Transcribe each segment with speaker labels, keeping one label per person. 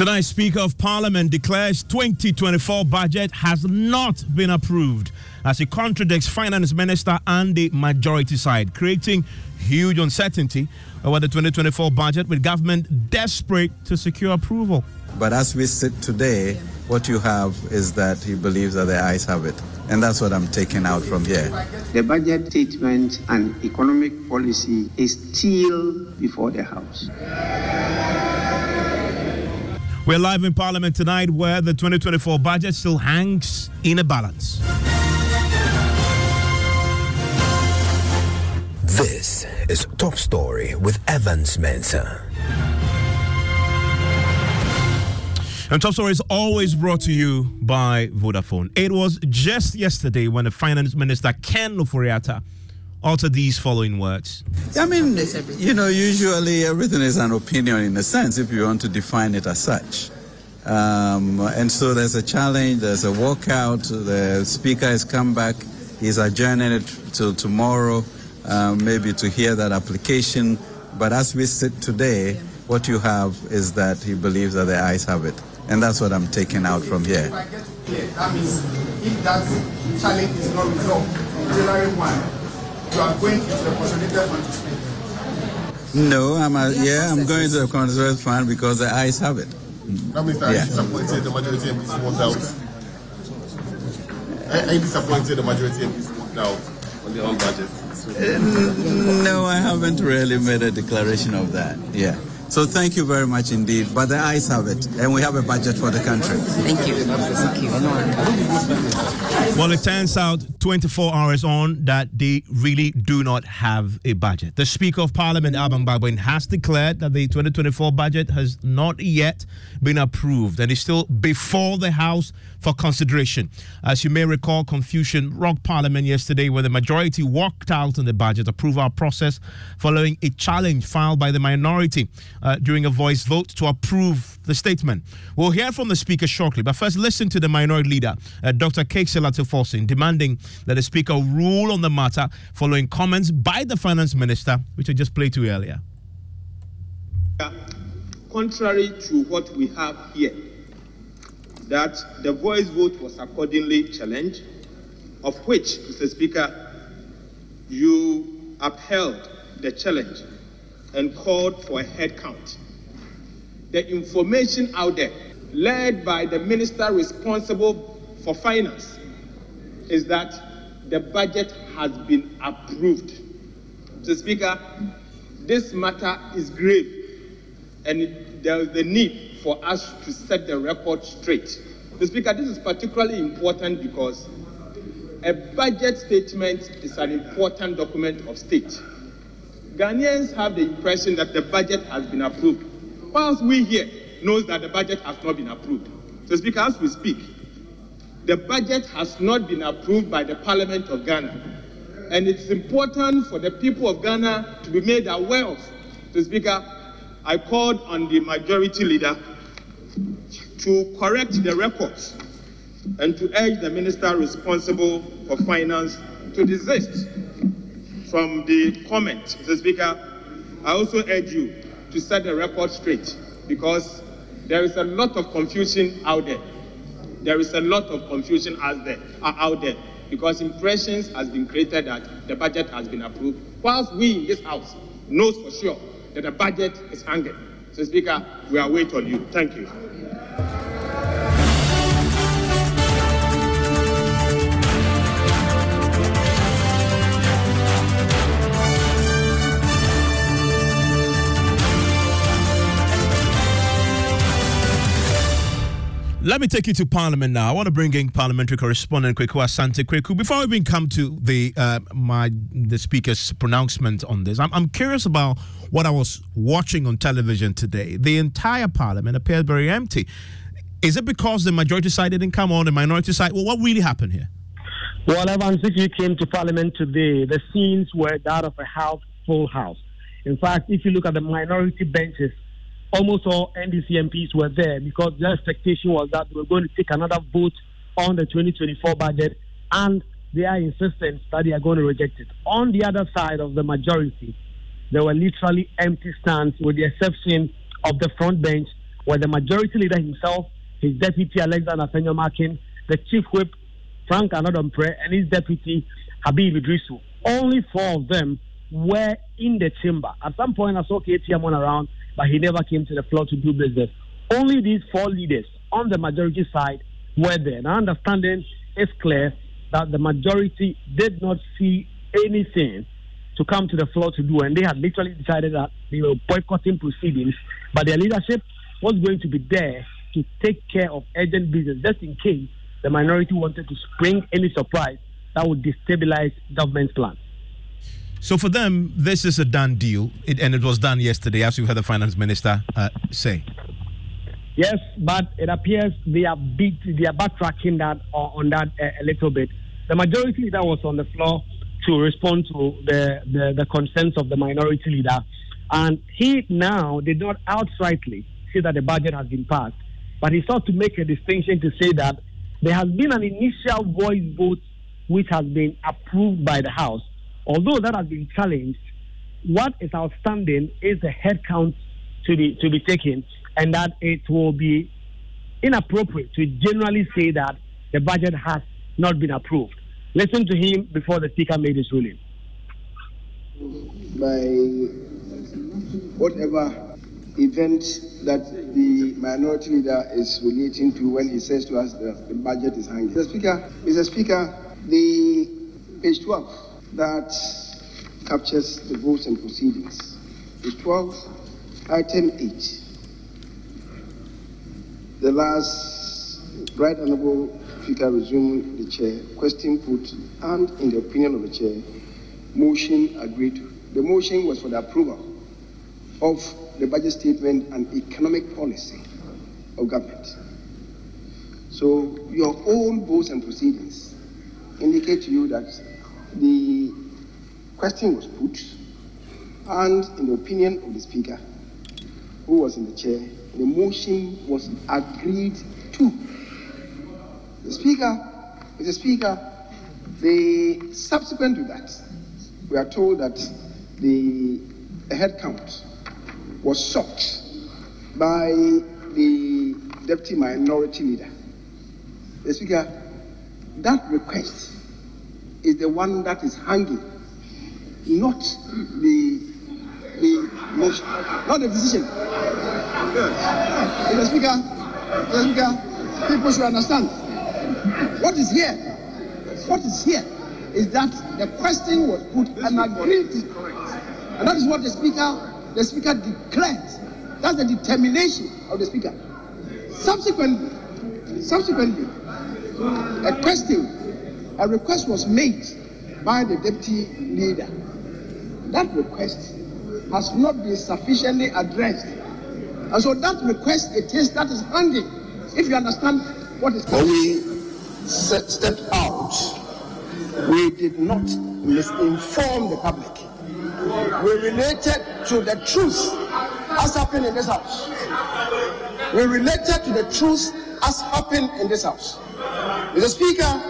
Speaker 1: Tonight, Speaker of Parliament declares 2024 budget has not been approved as he contradicts Finance Minister and the majority side, creating huge uncertainty over the 2024 budget, with government desperate to secure approval.
Speaker 2: But as we sit today, what you have is that he believes that the ayes have it. And that's what I'm taking out from here.
Speaker 3: The budget statement and economic policy is still before the House.
Speaker 1: We're live in Parliament tonight, where the 2024 budget still hangs in a balance.
Speaker 4: This is Top Story with Evans Mensah.
Speaker 1: And Top Story is always brought to you by Vodafone. It was just yesterday when the Finance Minister, Ken Ofori-Atta, uttered these following words.
Speaker 2: I mean, usually everything is an opinion in a sense, if you want to define it as such. And so there's a challenge, there's a walkout, the Speaker has come back, he's adjourning it till tomorrow, maybe to hear that application. But as we sit today, what you have is that he believes that the ayes have it. And that's what I'm taking out from here.
Speaker 5: That means if that challenge is not resolved in January 1, you are going into the consolidated fund to spend.
Speaker 2: No, I'm going to the consolidated fund because the ayes have it.
Speaker 5: That means that disappointed the majority MPs walked out. Are you disappointed the majority MPs walked out on their own budget?
Speaker 2: No, I haven't really made a declaration of that. Yeah. So thank you very much indeed. But the ayes have it, and we have a budget for the country.
Speaker 6: Thank you. Thank you.
Speaker 1: Well, it turns out 24 hours on that they really do not have a budget. The Speaker of Parliament, Alban Bagbin, has declared that the 2024 budget has not yet been approved and is still before the House for consideration. As you may recall, confusion rocked Parliament yesterday when the majority walked out on the budget approval process following a challenge filed by the minority during a voice vote to approve the statement. We'll hear from the Speaker shortly, but first listen to the minority leader, Dr. Keksela Tefosin, demanding that the Speaker rule on the matter following comments by the Finance Minister, which I just played to you earlier.
Speaker 3: Contrary to what we have here, that the voice vote was accordingly challenged, of which, Mr. Speaker, you upheld the challenge and called for a head count. The information out there, led by the minister responsible for finance, is that the budget has been approved. Mr. Speaker, this matter is grave, and there is the need for us to set the record straight. Mr. Speaker, this is particularly important because a budget statement is an important document of state. Ghanaians have the impression that the budget has been approved, whilst we here knows that the budget has not been approved. So, Speaker, as we speak, the budget has not been approved by the Parliament of Ghana, and it's important for the people of Ghana to be made aware of. So, Speaker, I called on the majority leader to correct the records and to urge the minister responsible for finance to desist from the comment. Mr. Speaker, I also urge you to set the record straight, because there is a lot of confusion out there. There is a lot of confusion out there because impressions has been created that the budget has been approved, whilst we in this House knows for sure that the budget is hanging. So, Speaker, we are waiting on you. Thank you.
Speaker 1: Let me take you to Parliament now. I want to bring in parliamentary correspondent Kweku Asante. Kweku, before we even come to the Speaker's pronouncement on this, I'm curious about what I was watching on television today. The entire Parliament appeared very empty. Is it because the majority side didn't come on, the minority side? Well, what really happened here?
Speaker 7: Well, Evans, if you came to Parliament today, the scenes were that of a full house. In fact, if you look at the minority benches, almost all NDC MPs were there because their expectation was that they were going to take another vote on the 2024 budget, and they are insistent that they are going to reject it. On the other side of the majority, there were literally empty stands with the exception of the front bench were the majority leader himself, his deputy Alexander Senyomakin, the chief whip Frank Anodompre, and his deputy Habib Idrisu. Only 4 of them were in the chamber. At some point, I saw KTM around, but he never came to the floor to do business. Only these 4 leaders on the majority side were there. Now, understanding is clear that the majority did not see anything to come to the floor to do, and they had literally decided that they were boycotting proceedings, but their leadership was going to be there to take care of urgent business, just in case the minority wanted to spring any surprise that would destabilize government's plans. So for them, this is a done deal, and it was done yesterday, as you heard the finance minister say. Yes, but it appears they are backtracking that on that a little bit. The majority leader was on the floor to respond to the concerns of the minority leader, and he now did not outrightly say that the budget has been passed, but he sought to make a distinction to say that there has been an initial voice vote which has been approved by the House. Although that has been challenged, what is outstanding is the head count to be taken, and that it will be inappropriate to generally say that the budget has not been approved. Listen to him before the Speaker made his ruling.
Speaker 8: By whatever event that the minority leader is relating to when he says to us that the budget is hanging. Mr. Speaker, the page 12 that captures the votes and proceedings. Page 12, item 8. The last Right Honourable Speaker resumed the chair, question put, and in the opinion of the chair, motion agreed to. The motion was for the approval of the budget statement and economic policy of government. So your own votes and proceedings indicate to you that the question was put, and in the opinion of the Speaker, who was in the chair, the motion was agreed to. Mr. Speaker, the subsequent to that, we are told that the head count was sought by the deputy minority leader. Mr. Speaker, that request is the one that is hanging, not the motion, not the decision. Mr. Speaker, people should understand. What is here is that the question was put and agreed to. And that is what the speaker declared. That's the determination of the Speaker. Subsequently, a request was made by the deputy leader. That request has not been sufficiently addressed. And so that request that is hanging, if you understand what is coming. When we stepped out, we did not misinform the public. We related to the truth as happened in this house. We related to the truth as happened in this house. Mr. Speaker,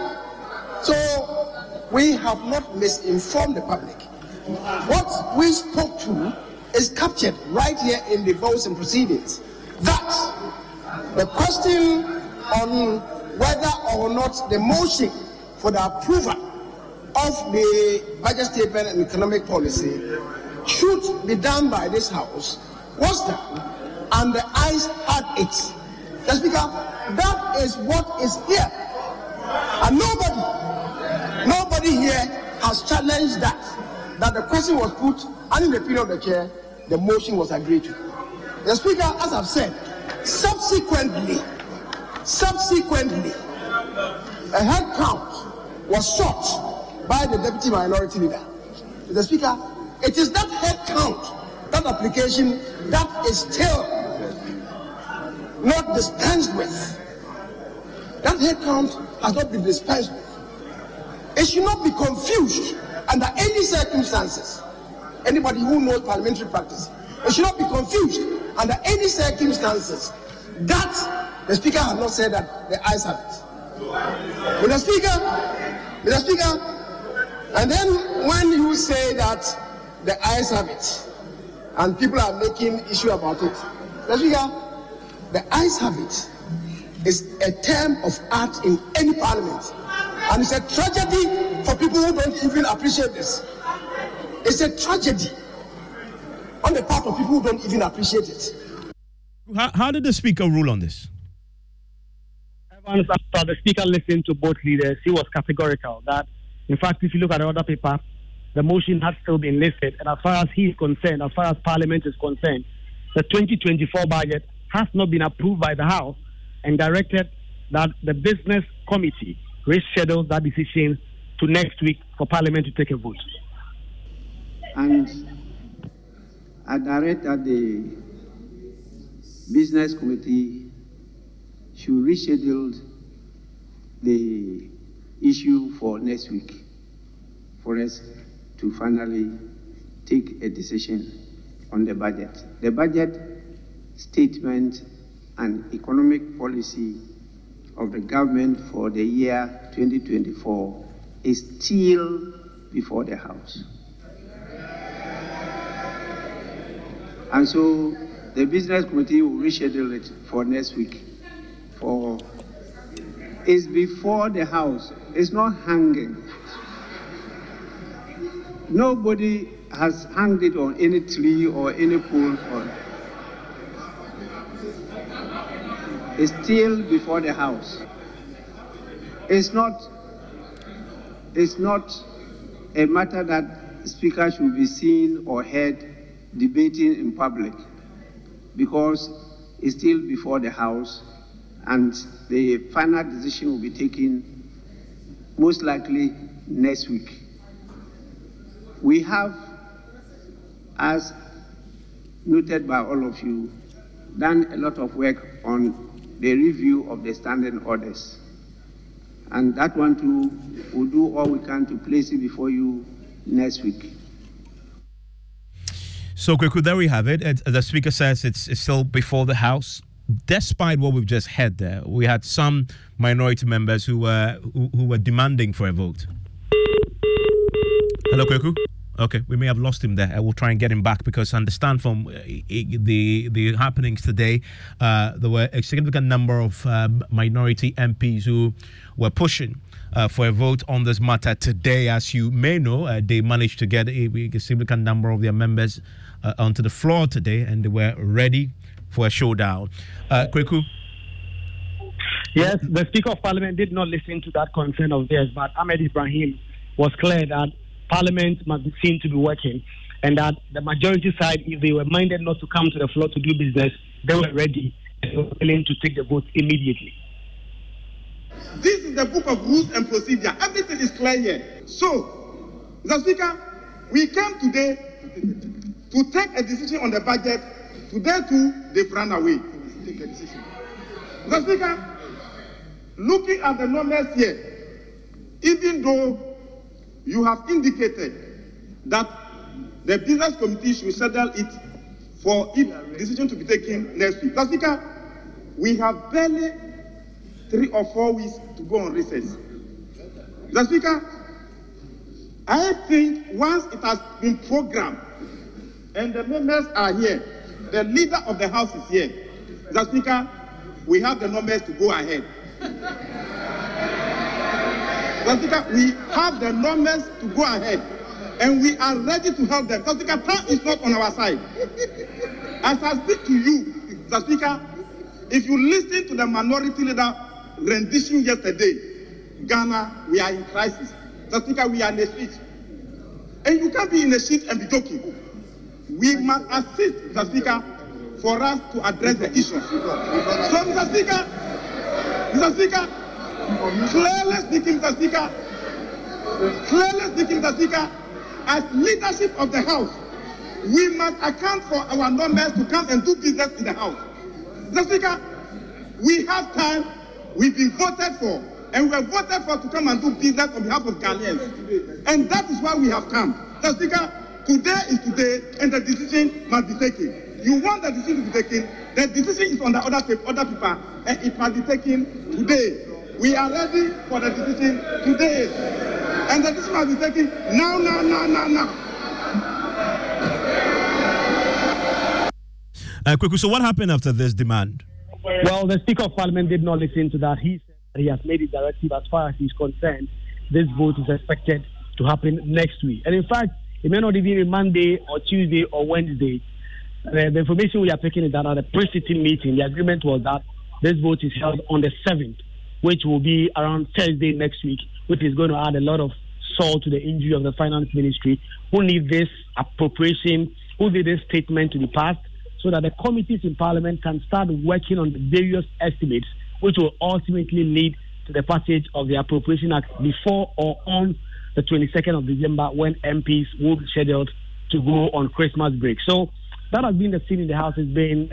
Speaker 8: so we have not misinformed the public. What we spoke to is captured right here in the votes and proceedings. That the question on whether or not the motion for the approval of the budget statement and economic policy should be done by this House was done, and the ayes had it. Mr. Speaker, that is what is here. And nobody here has challenged that the question was put, and in the opinion of the chair, the motion was agreed to. The Speaker, as I've said, subsequently, a head count was sought by the deputy minority leader. The Speaker, it is that head count, that application, that is still not dispensed with. That head count has not been dispensed with. It should not be confused under any circumstances. Anybody who knows parliamentary practice, it should not be confused under any circumstances that the Speaker has not said that the ayes have it. Mr. Speaker, and then when you say that the ayes have it, and people are making issue about it, Mr. Speaker, the ayes have it, is a term of art in any parliament. And it's a tragedy for people who don't even appreciate this. It's a tragedy on the part of people who don't even appreciate it.
Speaker 1: How did the Speaker rule on this?
Speaker 7: Evans, after the Speaker listened to both leaders, he was categorical that, in fact, if you look at the other paper, the motion has still been listed. And as far as he is concerned, as far as Parliament is concerned, the 2024 budget has not been approved by the House, and directed that the Business Committee reschedule that decision to next week for Parliament to take a vote.
Speaker 9: And I direct that the Business Committee should reschedule the issue for next week for us to finally take a decision on the budget. The budget statement and economic policy of the government for the year 2024 is still before the House. And so the Business Committee will reschedule it for next week. It's before the House. It's not hanging. Nobody has hung it on any tree or any pole. It's still before the House. It's not a matter that Speaker should be seen or heard debating in public, because it's still before the House, and the final decision will be taken most likely next week. We have, as noted by all of you, done a lot of work on the review of the standing orders. And that one too, we'll do all we can to place it before you next week.
Speaker 1: So, Kweku, there we have it. As the Speaker says, it's still before the House. Despite what we've just had there, we had some minority members who were demanding for a vote. Hello, Kweku. Okay, we may have lost him there. I will try and get him back, because I understand from the happenings today, there were a significant number of minority MPs who were pushing for a vote on this matter today. As you may know, they managed to get a significant number of their members onto the floor today, and they were ready for a showdown. Kweku?
Speaker 7: Yes, the Speaker of Parliament did not listen to that concern of theirs, but Ahmed Ibrahim was clear that Parliament must be seen to be working, and that the majority side, if they were minded not to come to the floor to do business, they were ready and were willing to take the vote immediately.
Speaker 3: This is the book of rules and procedure. Everything is clear here. So, Mr. Speaker, we came today to take a decision on the budget. Today too, they've run away. Take a decision. Mr. Speaker, looking at the numbers here, even though you have indicated that the Business Committee should settle it for its decision to be taken next week. Mr. Speaker, we have barely 3 or 4 weeks to go on recess. Mr. Speaker, I think once it has been programmed and the members are here, the leader of the House is here, Mr. Speaker, we have the numbers to go ahead. Mr. Speaker, we have the numbers to go ahead, and we are ready to help them. Mr. Speaker, time is not on our side. As I speak to you, Mr. Speaker, if you listen to the minority leader rendition yesterday, Ghana, we are in crisis. Mr. Speaker, we are in a street. And you can't be in a street and be joking. We must assist, Mr. Speaker, for us to address the issue. So, Mr. Speaker, clearly speaking, Mr. Speaker, as leadership of the House, we must account for our numbers to come and do business in the House. Mr. Speaker, we have time, we've been voted for, and we are voted for to come and do business on behalf of Ghanaians. And that is why we have come. Mr. Speaker, today is today, and the decision must be taken. You want the decision to be taken, the decision is on the other paper, and it must be taken today. We are ready for the decision today. And the decision must be taken now.
Speaker 1: Kweku, so what happened after this demand?
Speaker 7: Well, the Speaker of Parliament did not listen to that. He said he has made a directive as far as he's concerned. This vote is expected to happen next week. And in fact, it may not even be Monday or Tuesday or Wednesday. The information we are taking is that at the pre-sitting meeting, the agreement was that this vote is held on the 7th, which will be around Thursday next week, which is going to add a lot of salt to the injury of the Finance Ministry, who need this appropriation, who need this statement to be passed, so that the committees in Parliament can start working on the various estimates, which will ultimately lead to the passage of the Appropriation Act before or on the 22nd of December, when MPs will be scheduled to go on Christmas break. So that has been the scene in the House. It's been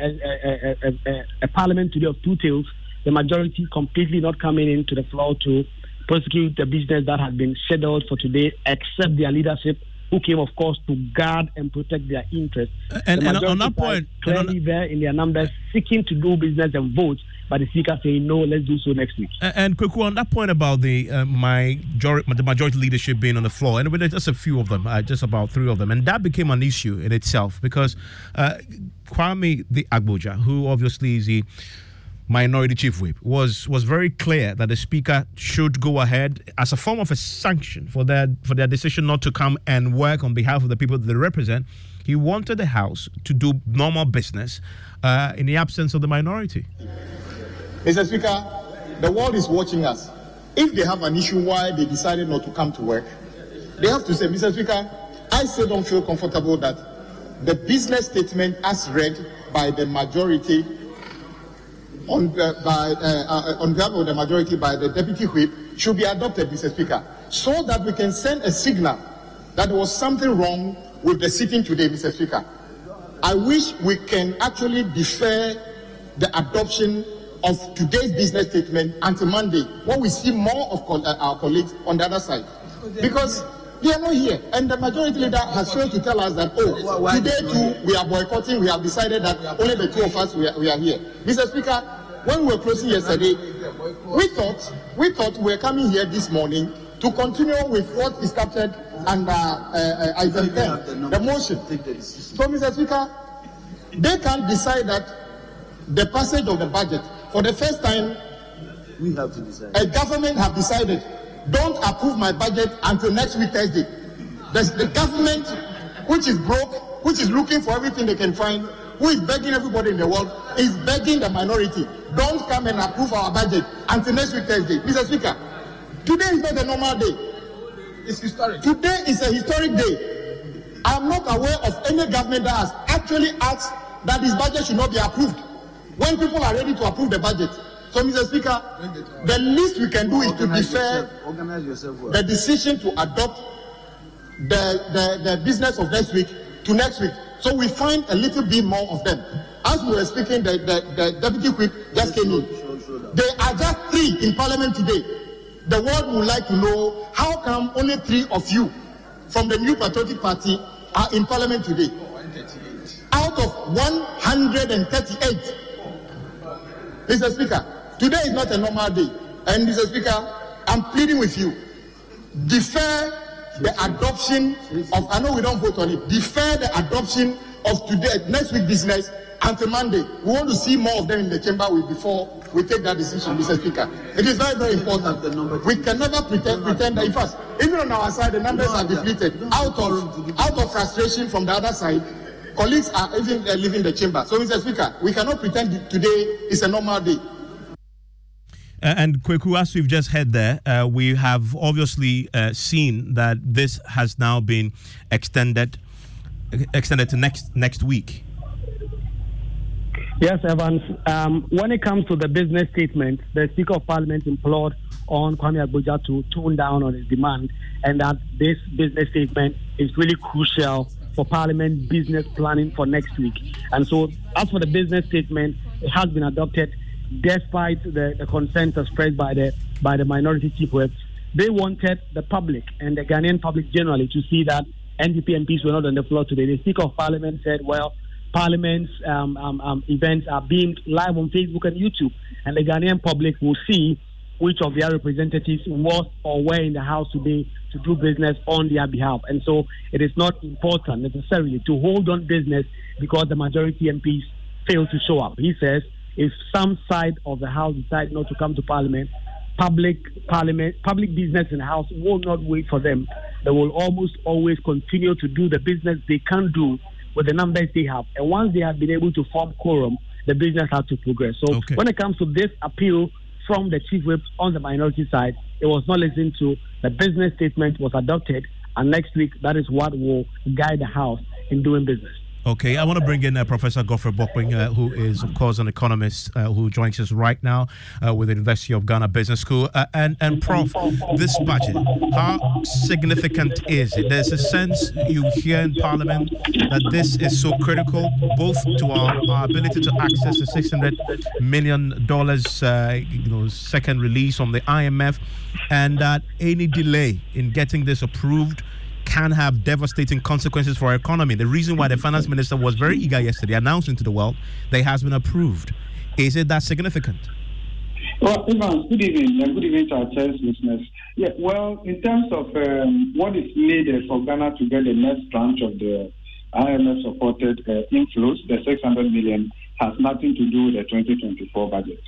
Speaker 7: a Parliament today of two tails. The majority completely not coming into the floor to prosecute the business that has been scheduled for today, except their leadership, who came, of course, to guard and protect their interests.
Speaker 1: And on that point,
Speaker 7: clearly there in their numbers, seeking to do business and vote, but the Speaker saying, no, let's do so next week.
Speaker 1: And Kweku, on that point about the majority leadership being on the floor, and there's just a few of them, just about 3 of them, and that became an issue in itself because Kwame the Agboja, who obviously is the Minority Chief Whip, was very clear that the Speaker should go ahead as a form of a sanction for their decision not to come and work on behalf of the people that they represent. He wanted the House to do normal business in the absence of the minority.
Speaker 5: Mr. Speaker, the world is watching us. If they have an issue why they decided not to come to work, they have to say, Mr. Speaker, I still don't feel comfortable that the business statement as read by the majority on behalf of the majority by the Deputy Whip should be adopted, Mr. Speaker, so that we can send a signal that there was something wrong with the sitting today, Mr. Speaker. I wish we can actually defer the adoption of today's business statement until Monday, when we see more of our colleagues on the other side. Because they are not here. And the majority leader has failed to tell us that, today too, we are boycotting. We have decided that only the 2 of us, we are here. Mr. Speaker, when we were closing yesterday, we thought we were coming here this morning to continue with what is captured under item 10, the motion. So, Mr. Speaker, they can't decide that the passage of the budget, for the first time, we have to decide. A government have decided, don't approve my budget until next week Thursday. The government, which is broke, which is looking for everything they can find, who is begging everybody in the world, is begging the minority, don't come and approve our budget until next week Thursday. Mr. Speaker, today is not a normal day. It's historic. Today is a historic day. I'm not aware of any government that has actually asked that this budget should not be approved when people are ready to approve the budget. So, Mr. Speaker, the least we can do is to defer the decision to adopt the business of next week to next week. So we find a little bit more of them. As we were speaking, the Deputy Whip just came in. There are just 3 in Parliament today. The world would like to know, how come only 3 of you from the New Patriotic Party are in Parliament today? Out of 138. Mr. Speaker, today is not a normal day. And Mr. Speaker, I'm pleading with you, defer the adoption of, I know we don't vote on it, defer the adoption of next week business until Monday. We want to see more of them in the chamber before we take that decision, Mr. Speaker. It is very, very important. We can never pretend that, in fact, even on our side, the numbers are depleted. Out of frustration from the other side, colleagues are even leaving the chamber. So, Mr. Speaker, we cannot pretend today is a normal day.
Speaker 1: And Kweku, as we've just heard there, we have obviously seen that this has now been extended to next week.
Speaker 7: Yes, Evans. When it comes to the business statement, the Speaker of Parliament implored on Kwame Agboja to tone down on his demand, and that this business statement is really crucial for Parliament business planning for next week. And so, as for the business statement, it has been adopted despite the concerns expressed by the minority chief whips. They wanted the public and the Ghanaian public generally to see that NDP MPs were not on the floor today. The Speaker of Parliament said, well, Parliament's events are beamed live on Facebook and YouTube, and the Ghanaian public will see which of their representatives was or were in the House today to do business on their behalf. And so it is not important necessarily to hold on business because the majority MPs fail to show up. He says if some side of the House decide not to come to Parliament, public business in the House will not wait for them. They will almost always continue to do the business they can do with the numbers they have. And once they have been able to form quorum, the business has to progress. So when it comes to this appeal from the chief whip on the minority side, it was not listened to. The business statement was adopted, and next week, that is what will guide the House in doing business.
Speaker 1: Okay, I want to bring in Professor Godfrey Bokwing, who is, of course, an economist who joins us right now with the University of Ghana Business School. And Prof, this budget, how significant is it? There's a sense you hear in Parliament that this is so critical, both to our ability to access the $600 million, second release from the IMF, and that any delay in getting this approved can have devastating consequences for our economy. The reason why the finance minister was very eager yesterday announcing to the world that it has been approved. Is it that significant?
Speaker 10: Well, Evans, good evening. Good evening to our church listeners. Yeah, well, in terms of what is needed for Ghana to get the next tranche of the IMF-supported inflows, the 600 million, has nothing to do with the 2024 budget.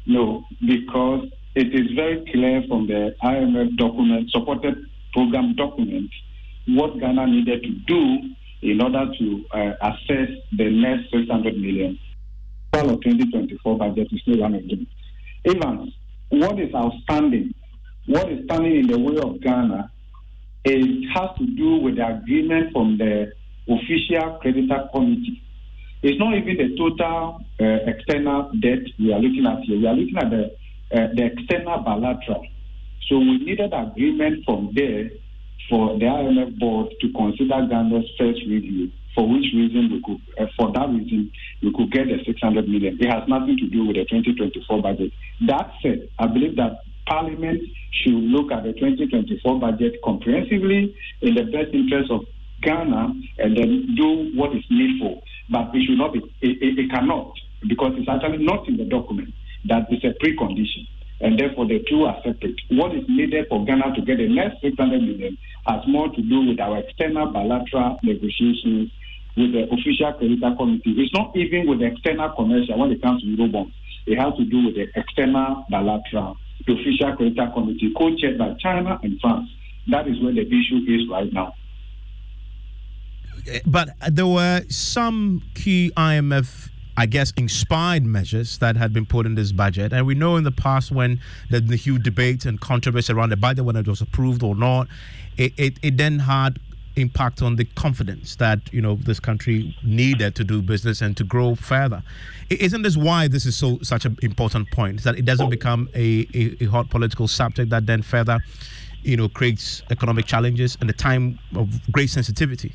Speaker 10: No, because it is very clear from the IMF document, supported program document, what Ghana needed to do in order to assess the next 600 million. The 2024 budget is still one of them. Evans, what is outstanding, what is standing in the way of Ghana, it has to do with the agreement from the official creditor committee. It's not even the total external debt we are looking at here. We are looking at the external bilateral. So we needed agreement from there for the IMF board to consider Ghana's first review, for which reason we could get the 600 million. It has nothing to do with the 2024 budget. That said, I believe that Parliament should look at the 2024 budget comprehensively in the best interest of Ghana and then do what is needful. But it should not be, it cannot, because it's actually not in the document. That is a precondition. And therefore, the two are separate. What is needed for Ghana to get the next 600 million has more to do with our external bilateral negotiations with the official creditor committee. It's not even with the external commercial when it comes to Eurobonds. It has to do with the external bilateral, the official creditor committee, co-chaired by China and France. That is where the issue is right now.
Speaker 1: But there were some key IMF, I guess, inspired measures that had been put in this budget. And we know in the past when the huge debate and controversy around the budget, when it was approved or not, it then had impact on the confidence that, this country needed to do business and to grow further. Isn't this why this is such an important point, that it doesn't become a hot political subject that then further, creates economic challenges and a time of great sensitivity?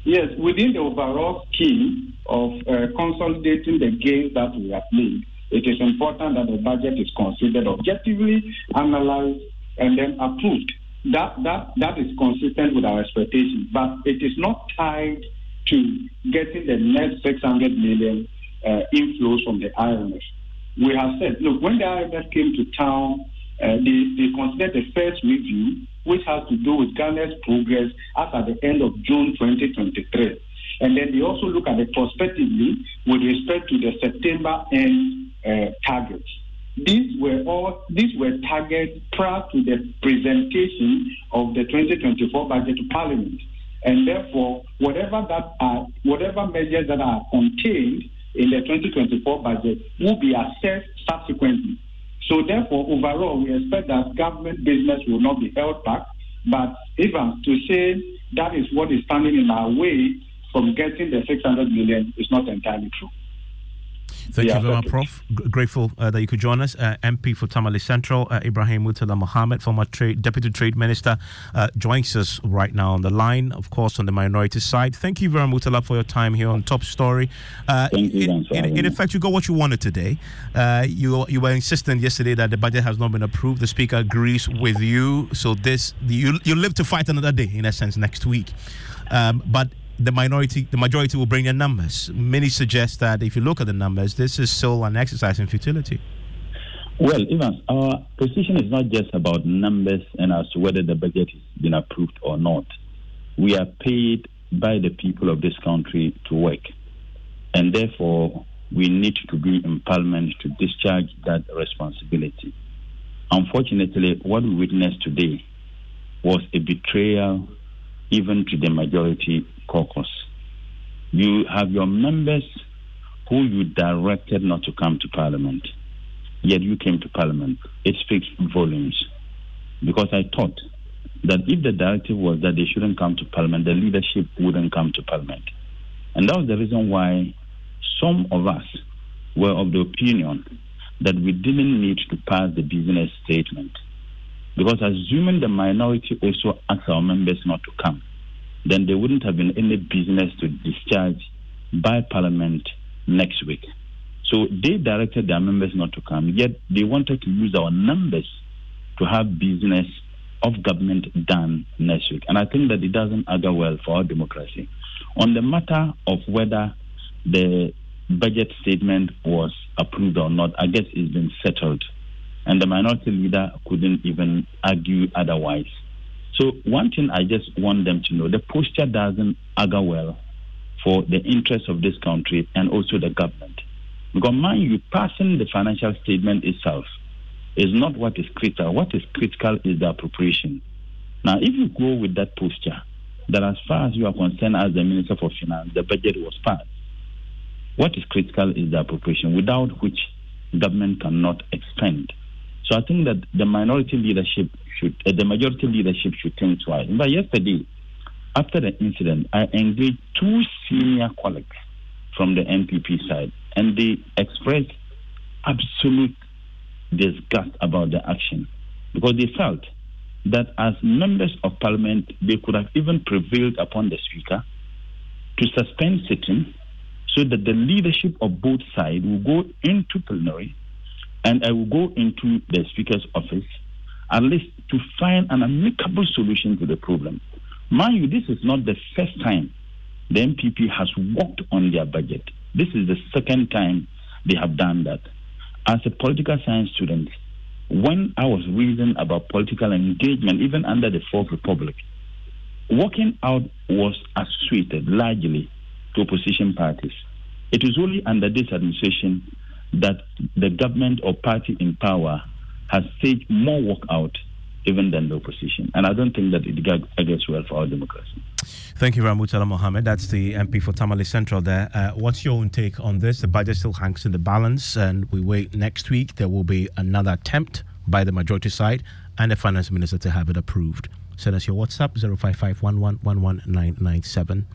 Speaker 10: Yes, within the overall scheme of consolidating the gains that we have made, it is important that the budget is considered objectively, analyzed, and then approved. That is consistent with our expectations, but it is not tied to getting the next 600 million inflows from the IMF. We have said, look, when the IMF came to town, they considered the first review, which has to do with Ghana's progress as at the end of June 2023. And then they also look at it prospectively with respect to the September end targets. These were targets prior to the presentation of the 2024 budget to Parliament. And therefore, whatever measures that are contained in the 2024 budget will be assessed subsequently. So therefore, overall, we expect that government business will not be held back. But even to say that is what is standing in our way from getting the 600 million is not entirely true.
Speaker 1: Thank you very much, Prof. Grateful that you could join us. MP for Tamale Central, Ibrahim Murtala Mohammed, former Deputy Trade Minister, joins us right now on the line, of course, on the minority side. Thank you very much, Murtala, for your time here on Top Story. In effect, you got what you wanted today. You were insistent yesterday that the budget has not been approved. The Speaker agrees with you. So you live to fight another day, in essence, next week. But the majority will bring their numbers. Many suggest that if you look at the numbers, this is still an exercise in futility.
Speaker 11: Well, Evans, our position is not just about numbers and as to whether the budget has been approved or not. We are paid by the people of this country to work. And therefore, we need to be in Parliament to discharge that responsibility. Unfortunately, what we witnessed today was a betrayal even to the majority caucus. You have your members who you directed not to come to Parliament, yet you came to Parliament. It speaks volumes. Because I thought that if the directive was that they shouldn't come to Parliament, the leadership wouldn't come to Parliament. And that was the reason why some of us were of the opinion that we didn't need to pass the business statement. Because assuming the minority also asked our members not to come, then there wouldn't have been any business to discharge by Parliament next week. So they directed their members not to come, yet they wanted to use our numbers to have business of government done next week. And I think that it doesn't augur well for our democracy. On the matter of whether the budget statement was approved or not, I guess it's been settled. And the minority leader couldn't even argue otherwise. So one thing I just want them to know, the posture doesn't augur well for the interests of this country and also the government. Because mind you, passing the financial statement itself is not what is critical. What is critical is the appropriation. Now, if you go with that posture, that as far as you are concerned as the Minister for Finance, the budget was passed. What is critical is the appropriation, without which government cannot expend. So I think that the majority leadership should think twice. But yesterday, after the incident, I engaged two senior colleagues from the NPP side, and they expressed absolute disgust about the action because they felt that as members of Parliament, they could have even prevailed upon the Speaker to suspend sitting so that the leadership of both sides will go into plenary and I will go into the Speaker's office at least to find an amicable solution to the problem. Mind you, this is not the first time the MPP has worked on their budget. This is the second time they have done that. As a political science student, when I was reading about political engagement, even under the Fourth Republic, working out was associated largely to opposition parties. It is only under this administration that the government or party in power has staged more work out even than the opposition. And I don't think that it gets well for our democracy.
Speaker 1: Thank you, Ramutala Mohammed. That's the MP for Tamale Central there. What's your own take on this? The budget still hangs in the balance, and we wait next week. There will be another attempt by the majority side and the finance minister to have it approved. Send us your WhatsApp, 055 11 11997.